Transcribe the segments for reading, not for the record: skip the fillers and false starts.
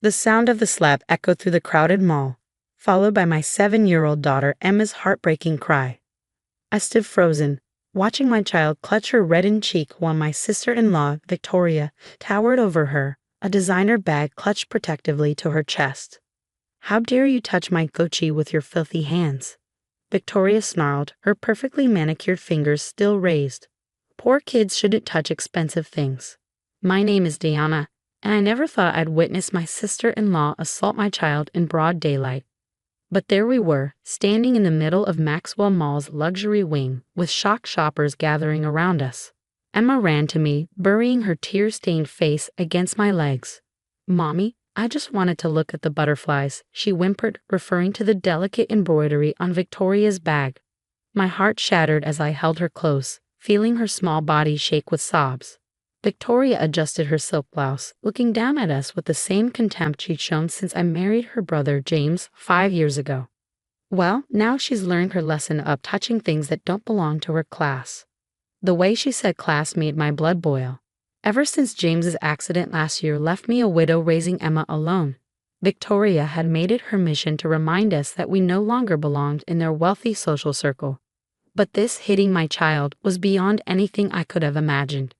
The sound of the slap echoed through the crowded mall, followed by my 7-year-old daughter Emma's heartbreaking cry. I stood frozen, watching my child clutch her reddened cheek while my sister-in-law, Victoria, towered over her, a designer bag clutched protectively to her chest. "How dare you touch my Gucci with your filthy hands?" Victoria snarled, her perfectly manicured fingers still raised. "Poor kids shouldn't touch expensive things. My name is Diana, and I never thought I'd witness my sister-in-law assault my child in broad daylight." But there we were, standing in the middle of Maxwell Mall's luxury wing, with shocked shoppers gathering around us. Emma ran to me, burying her tear-stained face against my legs. "Mommy, I just wanted to look at the butterflies," she whimpered, referring to the delicate embroidery on Victoria's bag. My heart shattered as I held her close, feeling her small body shake with sobs. Victoria adjusted her silk blouse, looking down at us with the same contempt she'd shown since I married her brother James 5 years ago. Well, now she's learned her lesson of touching things that don't belong to her class. The way she said class made my blood boil. Ever since James's accident last year left me a widow raising Emma alone, Victoria had made it her mission to remind us that we no longer belonged in their wealthy social circle. But this hitting my child was beyond anything I could have imagined.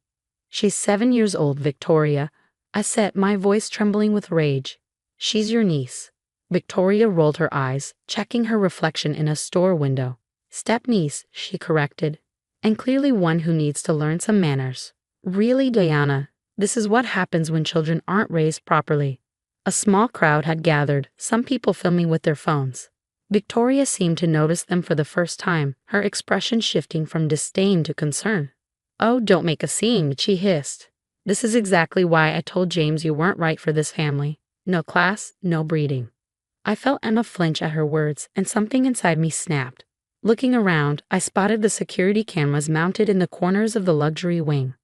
"She's 7 years old, Victoria," I said, my voice trembling with rage. "She's your niece." Victoria rolled her eyes, checking her reflection in a store window. "Step-niece," she corrected, "and clearly one who needs to learn some manners." "Really, Diana, this is what happens when children aren't raised properly." A small crowd had gathered, some people filming with their phones. Victoria seemed to notice them for the first time, her expression shifting from disdain to concern. "Oh, don't make a scene," she hissed. "This is exactly why I told James you weren't right for this family. No class, no breeding." I felt Emma flinch at her words, and something inside me snapped. Looking around, I spotted the security cameras mounted in the corners of the luxury wing.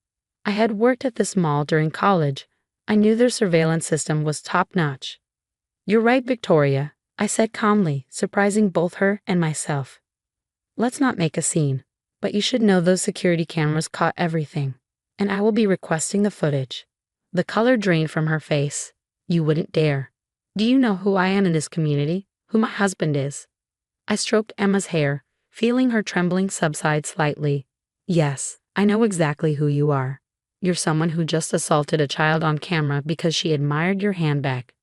I had worked at this mall during college. I knew their surveillance system was top-notch. "You're right, Victoria," I said calmly, surprising both her and myself. "Let's not make a scene. But you should know those security cameras caught everything, and I will be requesting the footage." The color drained from her face. "You wouldn't dare. Do you know who I am in this community? Who my husband is?" I stroked Emma's hair, feeling her trembling subside slightly. "Yes, I know exactly who you are. You're someone who just assaulted a child on camera because she admired your handbag."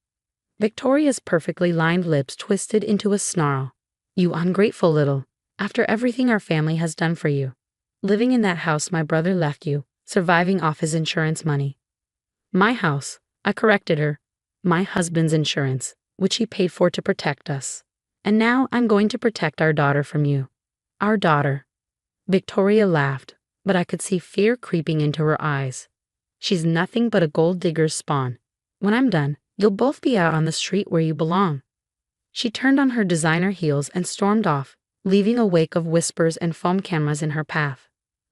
Victoria's perfectly lined lips twisted into a snarl. "You ungrateful little. After everything our family has done for you. Living in that house my brother left you, surviving off his insurance money." "My house," I corrected her. "My husband's insurance, which he paid for to protect us. And now I'm going to protect our daughter from you." "Our daughter." Victoria laughed, but I could see fear creeping into her eyes. "She's nothing but a gold digger's spawn. When I'm done, you'll both be out on the street where you belong." She turned on her designer heels and stormed off, leaving a wake of whispers and foam cameras in her path.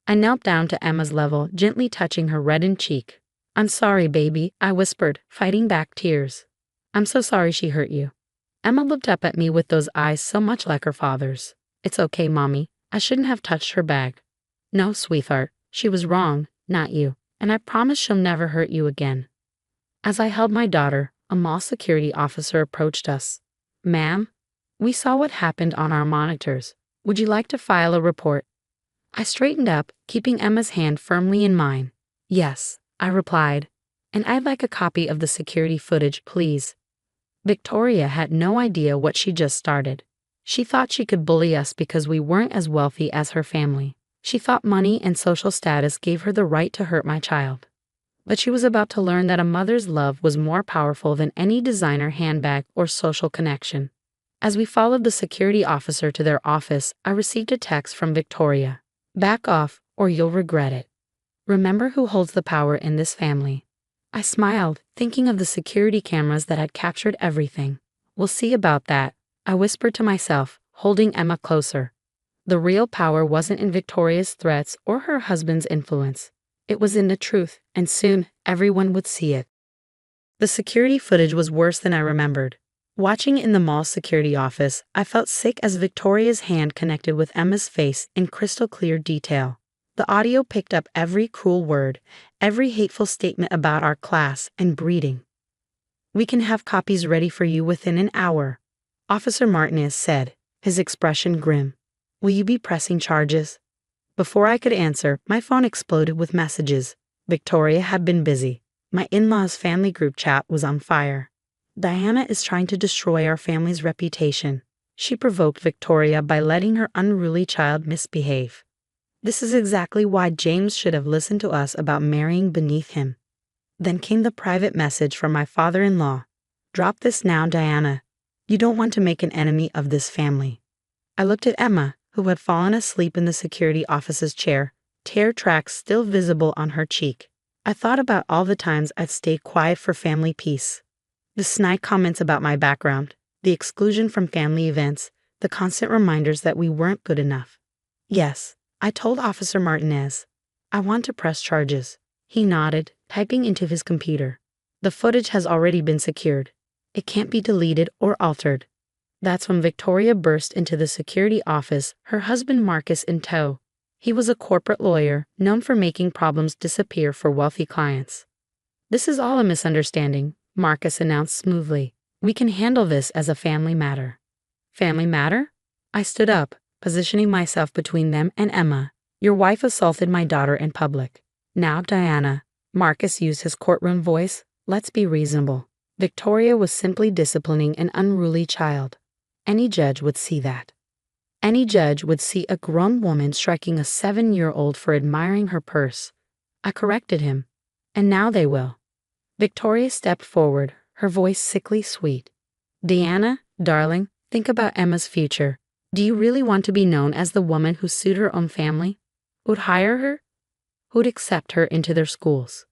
I knelt down to Emma's level, gently touching her reddened cheek. "I'm sorry, baby," I whispered, fighting back tears. "I'm so sorry she hurt you." Emma looked up at me with those eyes so much like her father's. "It's okay, Mommy. I shouldn't have touched her bag." "No, sweetheart. She was wrong, not you, and I promise she'll never hurt you again." As I held my daughter, a mall security officer approached us. "Ma'am, we saw what happened on our monitors. Would you like to file a report?" I straightened up, keeping Emma's hand firmly in mine. "Yes," I replied, "and I'd like a copy of the security footage, please." Victoria had no idea what she just started. She thought she could bully us because we weren't as wealthy as her family. She thought money and social status gave her the right to hurt my child. But she was about to learn that a mother's love was more powerful than any designer handbag or social connection. As we followed the security officer to their office, I received a text from Victoria. "Back off, or you'll regret it. Remember who holds the power in this family." I smiled, thinking of the security cameras that had captured everything. "We'll see about that," I whispered to myself, holding Emma closer. The real power wasn't in Victoria's threats or her husband's influence. It was in the truth, and soon everyone would see it. The security footage was worse than I remembered. Watching in the mall security office, I felt sick as Victoria's hand connected with Emma's face in crystal clear detail. The audio picked up every cruel word, every hateful statement about our class and breeding. We can have copies ready for you within an hour, Officer Martinez said, his expression grim. Will you be pressing charges? Before I could answer, my phone exploded with messages. Victoria had been busy. My in-laws' family group chat was on fire. Diana is trying to destroy our family's reputation. She provoked Victoria by letting her unruly child misbehave. This is exactly why James should have listened to us about marrying beneath him. Then came the private message from my father-in-law. Drop this now, Diana. You don't want to make an enemy of this family. I looked at Emma, who had fallen asleep in the security officer's chair, tear tracks still visible on her cheek. I thought about all the times I'd stayed quiet for family peace. The snide comments about my background, the exclusion from family events, the constant reminders that we weren't good enough. Yes, I told Officer Martinez. I want to press charges. He nodded, typing into his computer. The footage has already been secured. It can't be deleted or altered. That's when Victoria burst into the security office, her husband Marcus in tow. He was a corporate lawyer, known for making problems disappear for wealthy clients. This is all a misunderstanding, Marcus announced smoothly. We can handle this as a family matter. Family matter? I stood up, positioning myself between them and Emma. Your wife assaulted my daughter in public. Now, Diana, Marcus used his courtroom voice, let's be reasonable. Victoria was simply disciplining an unruly child. Any judge would see that. Any judge would see a grown woman striking a 7-year-old for admiring her purse. I corrected him. And now they will. Victoria stepped forward, her voice sickly sweet. Diana, darling, think about Emma's future. Do you really want to be known as the woman who sued her own family? Who'd hire her? Who'd accept her into their schools?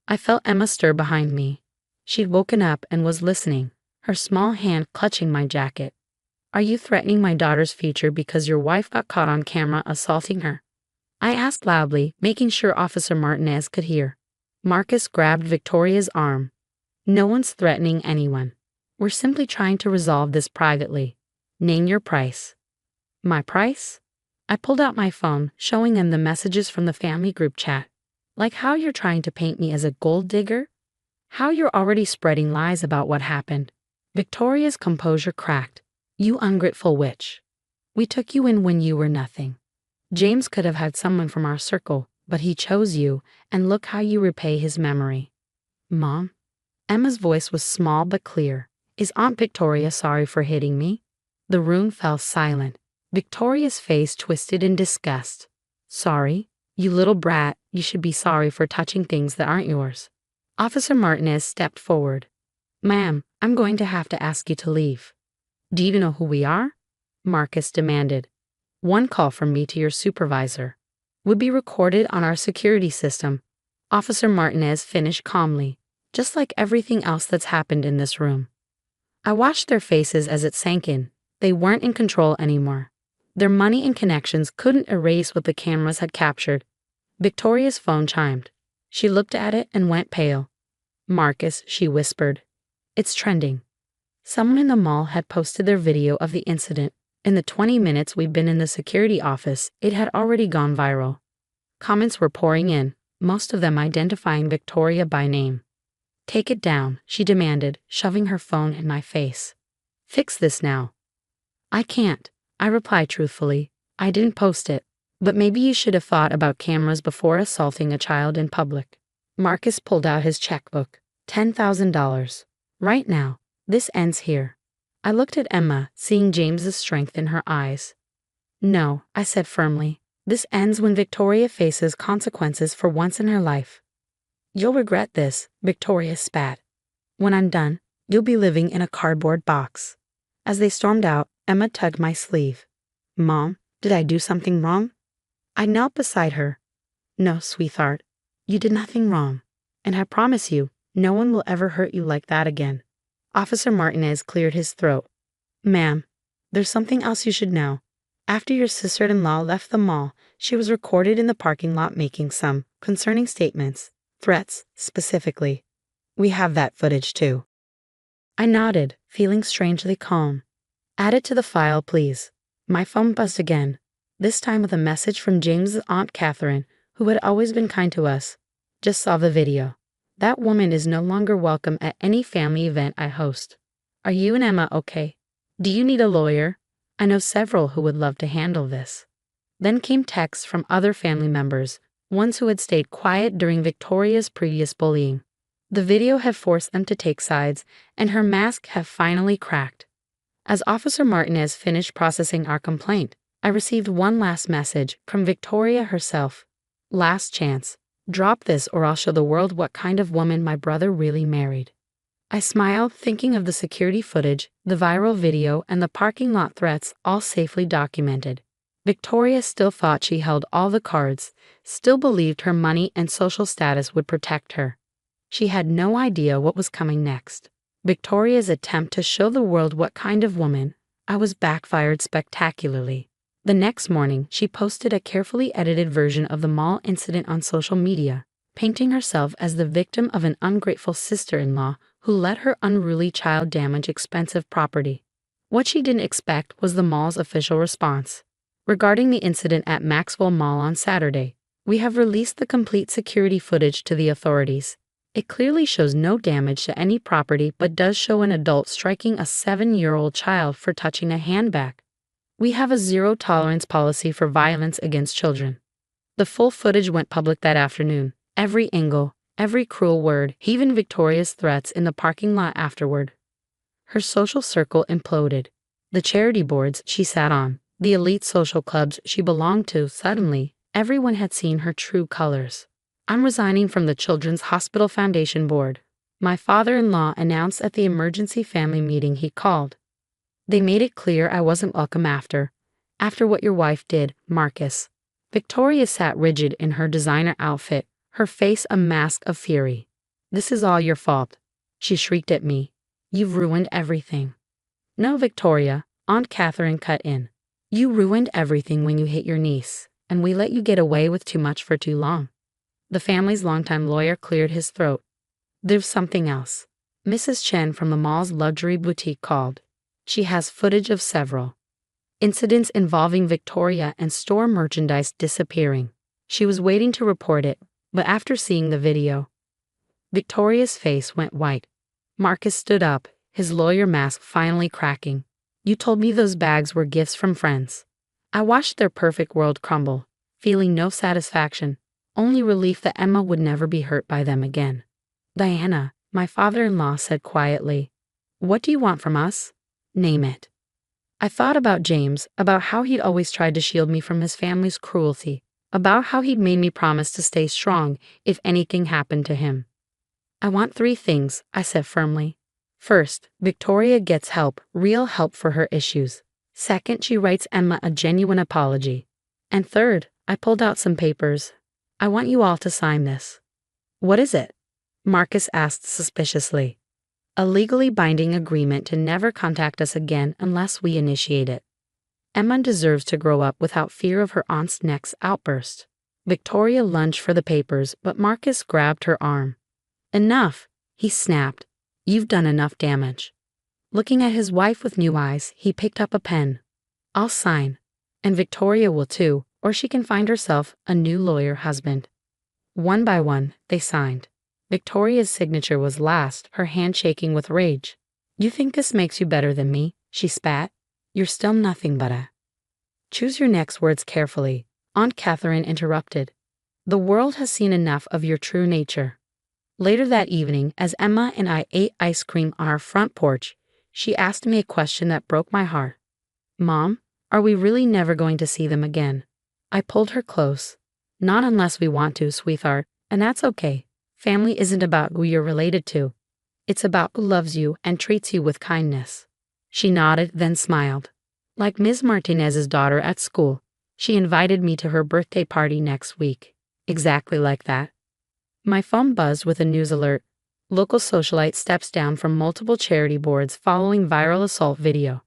I felt Emma stir behind me. She'd woken up and was listening, her small hand clutching my jacket. Are you threatening my daughter's future because your wife got caught on camera assaulting her? I asked loudly, making sure Officer Martinez could hear. Marcus grabbed Victoria's arm. No one's threatening anyone. We're simply trying to resolve this privately. Name your price. My price? I pulled out my phone, showing him the messages from the family group chat. Like how you're trying to paint me as a gold digger? How you're already spreading lies about what happened. Victoria's composure cracked. You ungrateful witch. We took you in when you were nothing. James could have had someone from our circle, but he chose you, and look how you repay his memory. Mom? Emma's voice was small but clear. Is Aunt Victoria sorry for hitting me? The room fell silent. Victoria's face twisted in disgust. Sorry? You little brat, you should be sorry for touching things that aren't yours. Officer Martinez stepped forward. Ma'am, I'm going to have to ask you to leave. Do you know who we are? Marcus demanded. One call from me to your supervisor. Would be recorded on our security system. Officer Martinez finished calmly, just like everything else that's happened in this room. I watched their faces as it sank in. They weren't in control anymore. Their money and connections couldn't erase what the cameras had captured. Victoria's phone chimed. She looked at it and went pale. Marcus, she whispered. It's trending. Someone in the mall had posted their video of the incident. In the 20 minutes we'd been in the security office, it had already gone viral. Comments were pouring in, most of them identifying Victoria by name. Take it down, she demanded, shoving her phone in my face. Fix this now. I can't, I replied truthfully. I didn't post it. But maybe you should have thought about cameras before assaulting a child in public. Marcus pulled out his checkbook. $10,000. Right now. This ends here. I looked at Emma, seeing James's strength in her eyes. No, I said firmly. This ends when Victoria faces consequences for once in her life. You'll regret this, Victoria spat. When I'm done, you'll be living in a cardboard box. As they stormed out, Emma tugged my sleeve. Mom, did I do something wrong? I knelt beside her. No, sweetheart, you did nothing wrong. And I promise you, no one will ever hurt you like that again. Officer Martinez cleared his throat. Ma'am, there's something else you should know. After your sister-in-law left the mall, she was recorded in the parking lot making some concerning statements, threats, specifically. We have that footage too. I nodded, feeling strangely calm. Add it to the file, please. My phone buzzed again, this time with a message from James's Aunt Catherine, who had always been kind to us. Just saw the video. That woman is no longer welcome at any family event I host. Are you and Emma okay? Do you need a lawyer? I know several who would love to handle this. Then came texts from other family members, ones who had stayed quiet during Victoria's previous bullying. The video had forced them to take sides, and her mask had finally cracked. As Officer Martinez finished processing our complaint, I received one last message from Victoria herself. Last chance. Drop this or I'll show the world what kind of woman my brother really married. I smiled, thinking of the security footage, the viral video, and the parking lot threats, all safely documented. Victoria still thought she held all the cards, still believed her money and social status would protect her. She had no idea what was coming next. Victoria's attempt to show the world what kind of woman I was backfired spectacularly. The next morning, she posted a carefully edited version of the mall incident on social media, painting herself as the victim of an ungrateful sister-in-law who let her unruly child damage expensive property. What she didn't expect was the mall's official response. Regarding the incident at Maxwell Mall on Saturday, we have released the complete security footage to the authorities. It clearly shows no damage to any property but does show an adult striking a 7-year-old child for touching a handbag. We have a zero-tolerance policy for violence against children. The full footage went public that afternoon. Every angle, every cruel word, even Victoria's threats in the parking lot afterward. Her social circle imploded. The charity boards she sat on, the elite social clubs she belonged to, suddenly, everyone had seen her true colors. I'm resigning from the Children's Hospital Foundation Board, my father-in-law announced at the emergency family meeting he called. They made it clear I wasn't welcome after what your wife did, Marcus. Victoria sat rigid in her designer outfit, her face a mask of fury. This is all your fault, she shrieked at me. You've ruined everything. No, Victoria, Aunt Catherine cut in. You ruined everything when you hit your niece, and we let you get away with too much for too long. The family's longtime lawyer cleared his throat. There's something else. Mrs. Chen from the mall's luxury boutique called. She has footage of several incidents involving Victoria and store merchandise disappearing. She was waiting to report it, but after seeing the video, Victoria's face went white. Marcus stood up, his lawyer mask finally cracking. You told me those bags were gifts from friends. I watched their perfect world crumble, feeling no satisfaction, only relief that Emma would never be hurt by them again. Diana, my father-in-law said quietly, what do you want from us? Name it. I thought about James, about how he'd always tried to shield me from his family's cruelty, about how he'd made me promise to stay strong if anything happened to him. I want 3 things, I said firmly. First, Victoria gets help, real help for her issues. Second, she writes Emma a genuine apology. And third, I pulled out some papers. I want you all to sign this. What is it? Marcus asked suspiciously. A legally binding agreement to never contact us again unless we initiate it. Emma deserves to grow up without fear of her aunt's next outburst. Victoria lunged for the papers, but Marcus grabbed her arm. Enough, he snapped. You've done enough damage. Looking at his wife with new eyes, he picked up a pen. I'll sign. And Victoria will too, or she can find herself a new lawyer husband. One by one, they signed. Victoria's signature was last, her hand shaking with rage. You think this makes you better than me? She spat. You're still nothing but a... Choose your next words carefully, Aunt Catherine interrupted. The world has seen enough of your true nature. Later that evening, as Emma and I ate ice cream on our front porch, she asked me a question that broke my heart. Mom, are we really never going to see them again? I pulled her close. Not unless we want to, sweetheart, and that's okay. Family isn't about who you're related to. It's about who loves you and treats you with kindness. She nodded, then smiled. Like Ms. Martinez's daughter at school, she invited me to her birthday party next week. Exactly like that. My phone buzzed with a news alert. Local socialite steps down from multiple charity boards following viral assault video.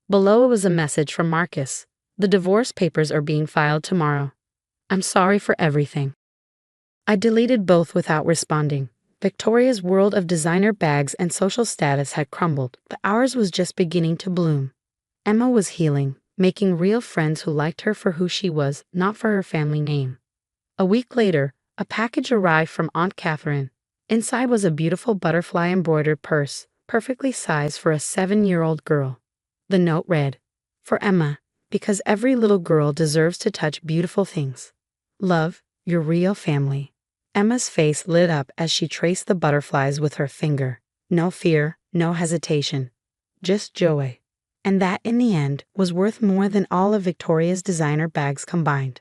Below it was a message from Marcus. The divorce papers are being filed tomorrow. I'm sorry for everything. I deleted both without responding. Victoria's world of designer bags and social status had crumbled, but ours was just beginning to bloom. Emma was healing, making real friends who liked her for who she was, not for her family name. A week later, a package arrived from Aunt Catherine. Inside was a beautiful butterfly embroidered purse, perfectly sized for a 7-year-old girl. The note read, "For Emma, because every little girl deserves to touch beautiful things. Love, your real family." Emma's face lit up as she traced the butterflies with her finger. No fear, no hesitation, just joy. And that, in the end, was worth more than all of Victoria's designer bags combined.